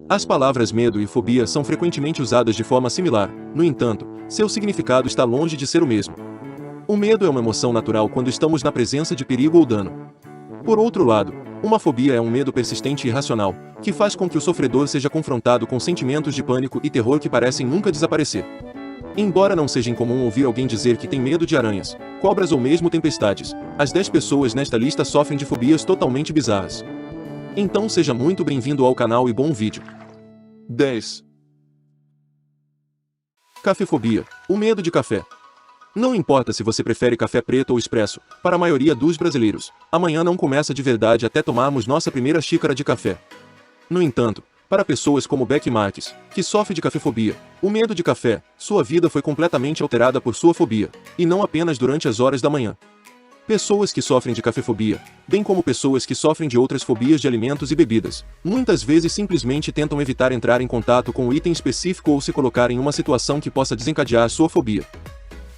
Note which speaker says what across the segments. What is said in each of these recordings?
Speaker 1: As palavras medo e fobia são frequentemente usadas de forma similar, no entanto, seu significado está longe de ser o mesmo. O medo é uma emoção natural quando estamos na presença de perigo ou dano. Por outro lado, uma fobia é um medo persistente e irracional, que faz com que o sofredor seja confrontado com sentimentos de pânico e terror que parecem nunca desaparecer. Embora não seja incomum ouvir alguém dizer que tem medo de aranhas, cobras ou mesmo tempestades, as 10 pessoas nesta lista sofrem de fobias totalmente bizarras. Então seja muito bem-vindo ao canal e bom vídeo. 10. Cafefobia, o medo de café. Não importa se você prefere café preto ou expresso, para a maioria dos brasileiros, amanhã não começa de verdade até tomarmos nossa primeira xícara de café. No entanto, para pessoas como Beck Marques, que sofre de cafefobia, o medo de café, sua vida foi completamente alterada por sua fobia, e não apenas durante as horas da manhã. Pessoas que sofrem de cafefobia, bem como pessoas que sofrem de outras fobias de alimentos e bebidas, muitas vezes simplesmente tentam evitar entrar em contato com um item específico ou se colocar em uma situação que possa desencadear sua fobia.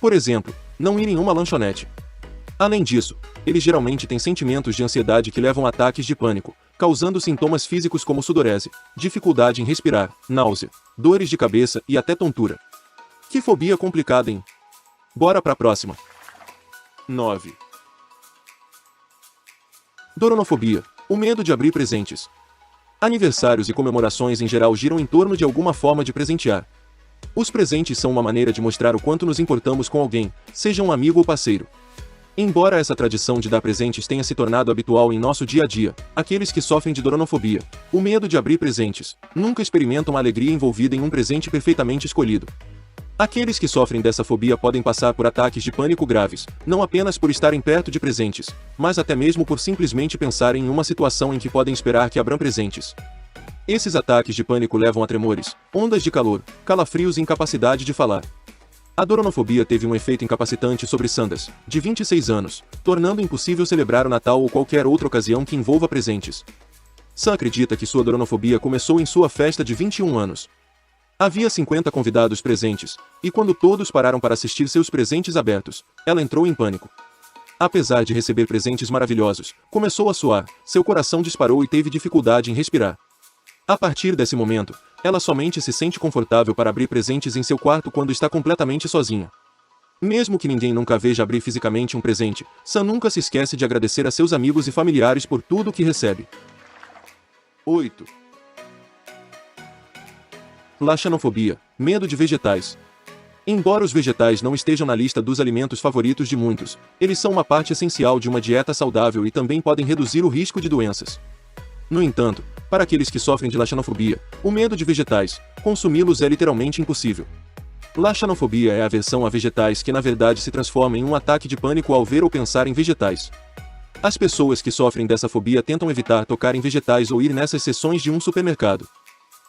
Speaker 1: Por exemplo, não ir em uma lanchonete. Além disso, eles geralmente têm sentimentos de ansiedade que levam a ataques de pânico, causando sintomas físicos como sudorese, dificuldade em respirar, náusea, dores de cabeça e até tontura. Que fobia complicada, hein? Bora pra próxima. 9. Doronofobia, o medo de abrir presentes. Aniversários e comemorações em geral giram em torno de alguma forma de presentear. Os presentes são uma maneira de mostrar o quanto nos importamos com alguém, seja um amigo ou parceiro. Embora essa tradição de dar presentes tenha se tornado habitual em nosso dia a dia, aqueles que sofrem de doronofobia, o medo de abrir presentes, nunca experimentam a alegria envolvida em um presente perfeitamente escolhido. Aqueles que sofrem dessa fobia podem passar por ataques de pânico graves, não apenas por estarem perto de presentes, mas até mesmo por simplesmente pensarem em uma situação em que podem esperar que abram presentes. Esses ataques de pânico levam a tremores, ondas de calor, calafrios e incapacidade de falar. A doronofobia teve um efeito incapacitante sobre Sanders, de 26 anos, tornando impossível celebrar o Natal ou qualquer outra ocasião que envolva presentes. Sam acredita que sua doronofobia começou em sua festa de 21 anos. Havia 50 convidados presentes, e quando todos pararam para assistir seus presentes abertos, ela entrou em pânico. Apesar de receber presentes maravilhosos, começou a suar, seu coração disparou e teve dificuldade em respirar. A partir desse momento, ela somente se sente confortável para abrir presentes em seu quarto quando está completamente sozinha. Mesmo que ninguém nunca a veja abrir fisicamente um presente, Sam nunca se esquece de agradecer a seus amigos e familiares por tudo o que recebe. 8. Laxanofobia, medo de vegetais. Embora os vegetais não estejam na lista dos alimentos favoritos de muitos, eles são uma parte essencial de uma dieta saudável e também podem reduzir o risco de doenças. No entanto, para aqueles que sofrem de laxanofobia, o medo de vegetais, consumi-los é literalmente impossível. Laxanofobia é a aversão a vegetais que na verdade se transforma em um ataque de pânico ao ver ou pensar em vegetais. As pessoas que sofrem dessa fobia tentam evitar tocar em vegetais ou ir nessas seções de um supermercado.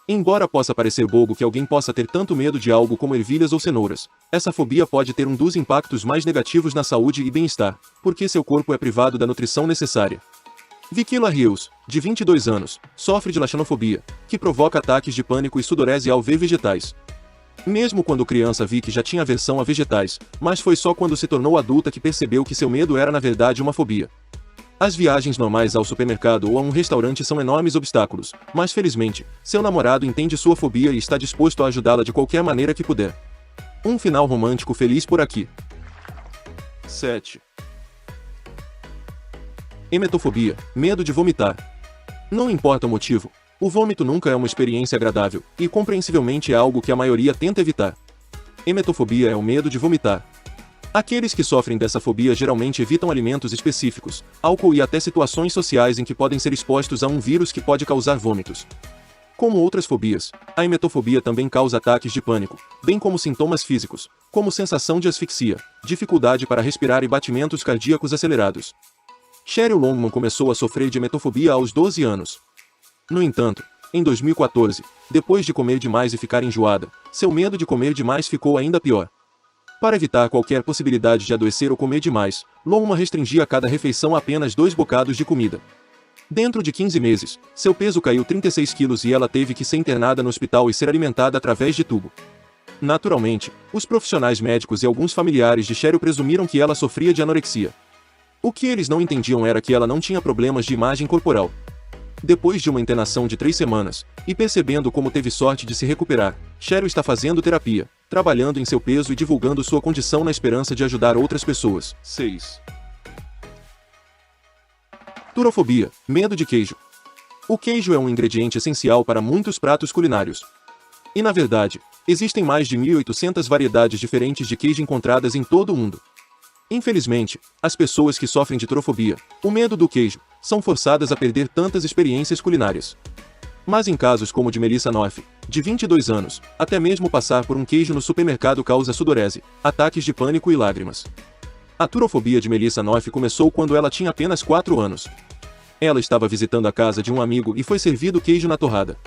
Speaker 1: Embora possa parecer bobo que alguém possa ter tanto medo de algo como ervilhas ou cenouras, essa fobia pode ter um dos impactos mais negativos na saúde e bem-estar, porque seu corpo é privado da nutrição necessária. Vikila Rios, de 22 anos, sofre de laxanofobia, que provoca ataques de pânico e sudorese ao ver vegetais. Mesmo quando criança, Vicky já tinha aversão a vegetais, mas foi só quando se tornou adulta que percebeu que seu medo era na verdade uma fobia. As viagens normais ao supermercado ou a um restaurante são enormes obstáculos, mas felizmente, seu namorado entende sua fobia e está disposto a ajudá-la de qualquer maneira que puder. Um final romântico feliz por aqui. 7. Emetofobia, medo de vomitar. Não importa o motivo, o vômito nunca é uma experiência agradável, e compreensivelmente é algo que a maioria tenta evitar. Emetofobia é o medo de vomitar. Aqueles que sofrem dessa fobia geralmente evitam alimentos específicos, álcool e até situações sociais em que podem ser expostos a um vírus que pode causar vômitos. Como outras fobias, a emetofobia também causa ataques de pânico, bem como sintomas físicos, como sensação de asfixia, dificuldade para respirar e batimentos cardíacos acelerados. Cheryl Longman começou a sofrer de emetofobia aos 12 anos. No entanto, em 2014, depois de comer demais e ficar enjoada, seu medo de comer demais ficou ainda pior. Para evitar qualquer possibilidade de adoecer ou comer demais, Longman restringia a cada refeição a apenas 2 bocados de comida. Dentro de 15 meses, seu peso caiu 36 quilos e ela teve que ser internada no hospital e ser alimentada através de tubo. Naturalmente, os profissionais médicos e alguns familiares de Cheryl presumiram que ela sofria de anorexia. O que eles não entendiam era que ela não tinha problemas de imagem corporal. Depois de uma internação de 3 semanas, e percebendo como teve sorte de se recuperar, Cheryl está fazendo terapia, trabalhando em seu peso e divulgando sua condição na esperança de ajudar outras pessoas. 6. Turofobia, medo de queijo. O queijo é um ingrediente essencial para muitos pratos culinários. E na verdade, existem mais de 1.800 variedades diferentes de queijo encontradas em todo o mundo. Infelizmente, as pessoas que sofrem de turofobia, o medo do queijo, são forçadas a perder tantas experiências culinárias. Mas em casos como o de Melissa Noff, de 22 anos, até mesmo passar por um queijo no supermercado causa sudorese, ataques de pânico e lágrimas. A turofobia de Melissa Noff começou quando ela tinha apenas 4 anos. Ela estava visitando a casa de um amigo e foi servido queijo na torrada.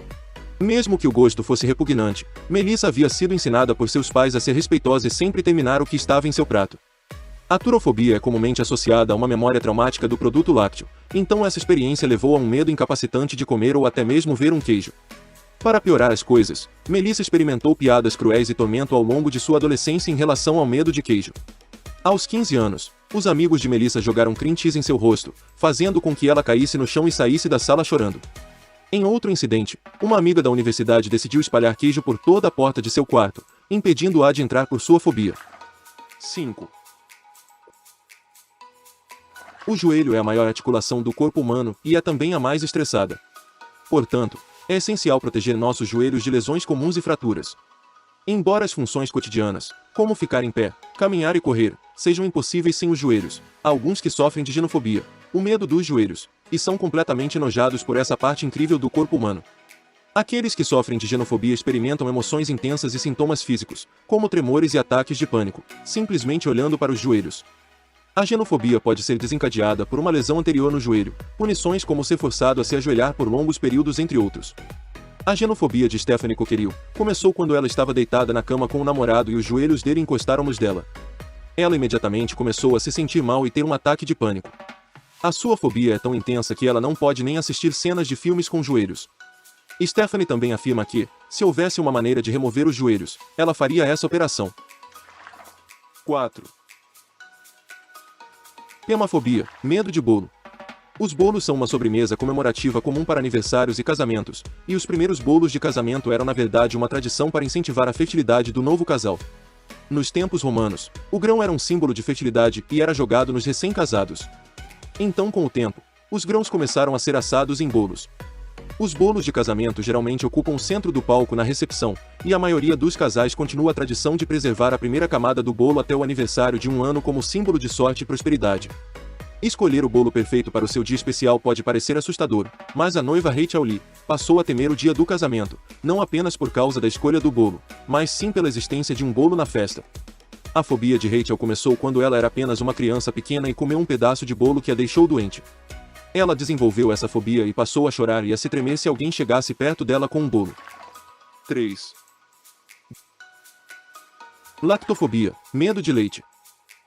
Speaker 1: Mesmo que o gosto fosse repugnante, Melissa havia sido ensinada por seus pais a ser respeitosa e sempre terminar o que estava em seu prato. A turofobia é comumente associada a uma memória traumática do produto lácteo, então essa experiência levou a um medo incapacitante de comer ou até mesmo ver um queijo. Para piorar as coisas, Melissa experimentou piadas cruéis e tormento ao longo de sua adolescência em relação ao medo de queijo. Aos 15 anos, os amigos de Melissa jogaram cream cheese em seu rosto, fazendo com que ela caísse no chão e saísse da sala chorando. Em outro incidente, uma amiga da universidade decidiu espalhar queijo por toda a porta de seu quarto, impedindo-a de entrar por sua fobia. 5. O joelho é a maior articulação do corpo humano e é também a mais estressada. Portanto, é essencial proteger nossos joelhos de lesões comuns e fraturas. Embora as funções cotidianas, como ficar em pé, caminhar e correr, sejam impossíveis sem os joelhos, há alguns que sofrem de genofobia, o medo dos joelhos, e são completamente enojados por essa parte incrível do corpo humano. Aqueles que sofrem de genofobia experimentam emoções intensas e sintomas físicos, como tremores e ataques de pânico, simplesmente olhando para os joelhos. A genofobia pode ser desencadeada por uma lesão anterior no joelho, punições como ser forçado a se ajoelhar por longos períodos, entre outros. A genofobia de Stephanie Coqueril começou quando ela estava deitada na cama com o namorado e os joelhos dele encostaram nos dela. Ela imediatamente começou a se sentir mal e ter um ataque de pânico. A sua fobia é tão intensa que ela não pode nem assistir cenas de filmes com joelhos. Stephanie também afirma que, se houvesse uma maneira de remover os joelhos, ela faria essa operação. 4. Pemafobia, medo de bolo. Os bolos são uma sobremesa comemorativa comum para aniversários e casamentos, e os primeiros bolos de casamento eram na verdade uma tradição para incentivar a fertilidade do novo casal. Nos tempos romanos, o grão era um símbolo de fertilidade e era jogado nos recém-casados. Então, com o tempo, os grãos começaram a ser assados em bolos. Os bolos de casamento geralmente ocupam o centro do palco na recepção, e a maioria dos casais continua a tradição de preservar a primeira camada do bolo até o aniversário de um ano como símbolo de sorte e prosperidade. Escolher o bolo perfeito para o seu dia especial pode parecer assustador, mas a noiva Rachel Lee passou a temer o dia do casamento, não apenas por causa da escolha do bolo, mas sim pela existência de um bolo na festa. A fobia de Rachel começou quando ela era apenas uma criança pequena e comeu um pedaço de bolo que a deixou doente. Ela desenvolveu essa fobia e passou a chorar e a se tremer se alguém chegasse perto dela com um bolo. 3. Lactofobia, medo de leite.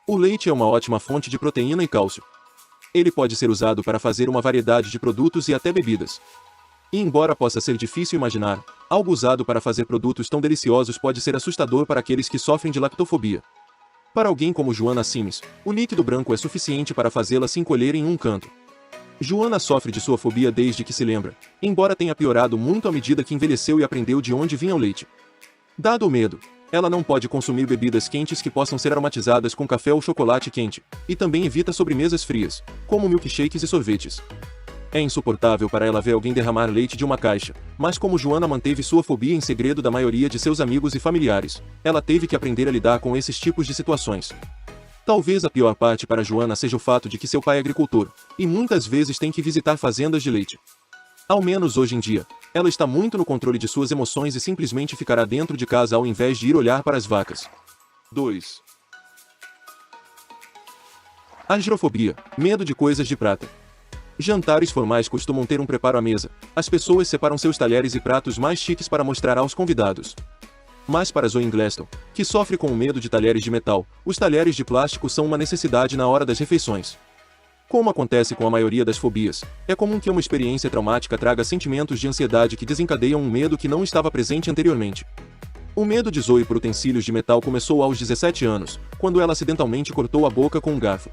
Speaker 1: O leite é uma ótima fonte de proteína e cálcio. Ele pode ser usado para fazer uma variedade de produtos e até bebidas. E embora possa ser difícil imaginar, algo usado para fazer produtos tão deliciosos pode ser assustador para aqueles que sofrem de lactofobia. Para alguém como Joanna Sims, o líquido branco é suficiente para fazê-la se encolher em um canto. Joanna sofre de sua fobia desde que se lembra, embora tenha piorado muito à medida que envelheceu e aprendeu de onde vinha o leite. Dado o medo, ela não pode consumir bebidas quentes que possam ser aromatizadas com café ou chocolate quente, e também evita sobremesas frias, como milkshakes e sorvetes. É insuportável para ela ver alguém derramar leite de uma caixa, mas como Joanna manteve sua fobia em segredo da maioria de seus amigos e familiares, ela teve que aprender a lidar com esses tipos de situações. Talvez a pior parte para Joanna seja o fato de que seu pai é agricultor, e muitas vezes tem que visitar fazendas de leite. Ao menos hoje em dia, ela está muito no controle de suas emoções e simplesmente ficará dentro de casa ao invés de ir olhar para as vacas. 2. Agorafobia, medo de coisas de prata. Jantares formais costumam ter um preparo à mesa. As pessoas separam seus talheres e pratos mais chiques para mostrar aos convidados. Mas para Zoe Glaston, que sofre com o medo de talheres de metal, os talheres de plástico são uma necessidade na hora das refeições. Como acontece com a maioria das fobias, é comum que uma experiência traumática traga sentimentos de ansiedade que desencadeiam um medo que não estava presente anteriormente. O medo de Zoe por utensílios de metal começou aos 17 anos, quando ela acidentalmente cortou a boca com um garfo.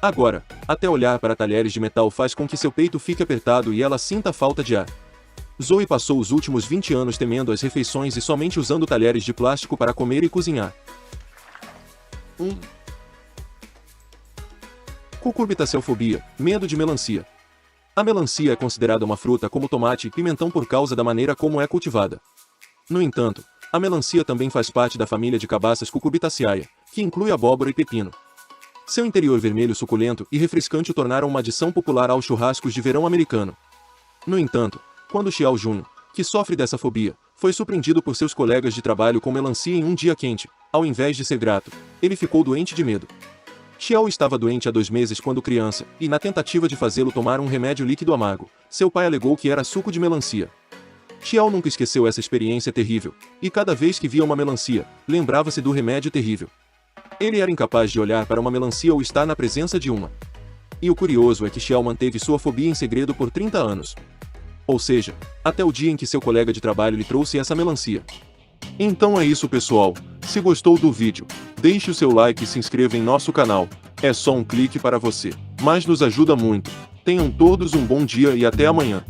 Speaker 1: Agora, até olhar para talheres de metal faz com que seu peito fique apertado e ela sinta falta de ar. Zoe passou os últimos 20 anos temendo as refeições e somente usando talheres de plástico para comer e cozinhar. Cucurbitacefobia, medo de melancia. A melancia é considerada uma fruta como tomate e pimentão por causa da maneira como é cultivada. No entanto, a melancia também faz parte da família de cabaças Cucurbitaceae, que inclui abóbora e pepino. Seu interior vermelho suculento e refrescante o tornaram uma adição popular aos churrascos de verão americano. No entanto, quando Xiao Jun, que sofre dessa fobia, foi surpreendido por seus colegas de trabalho com melancia em um dia quente, ao invés de ser grato, ele ficou doente de medo. Xiao estava doente há 2 meses quando criança, e na tentativa de fazê-lo tomar um remédio líquido amargo, seu pai alegou que era suco de melancia. Xiao nunca esqueceu essa experiência terrível, e cada vez que via uma melancia, lembrava-se do remédio terrível. Ele era incapaz de olhar para uma melancia ou estar na presença de uma. E o curioso é que Xiao manteve sua fobia em segredo por 30 anos. Ou seja, até o dia em que seu colega de trabalho lhe trouxe essa melancia. Então é isso, pessoal. Se gostou do vídeo, deixe o seu like e se inscreva em nosso canal. É só um clique para você, mas nos ajuda muito. Tenham todos um bom dia e até amanhã.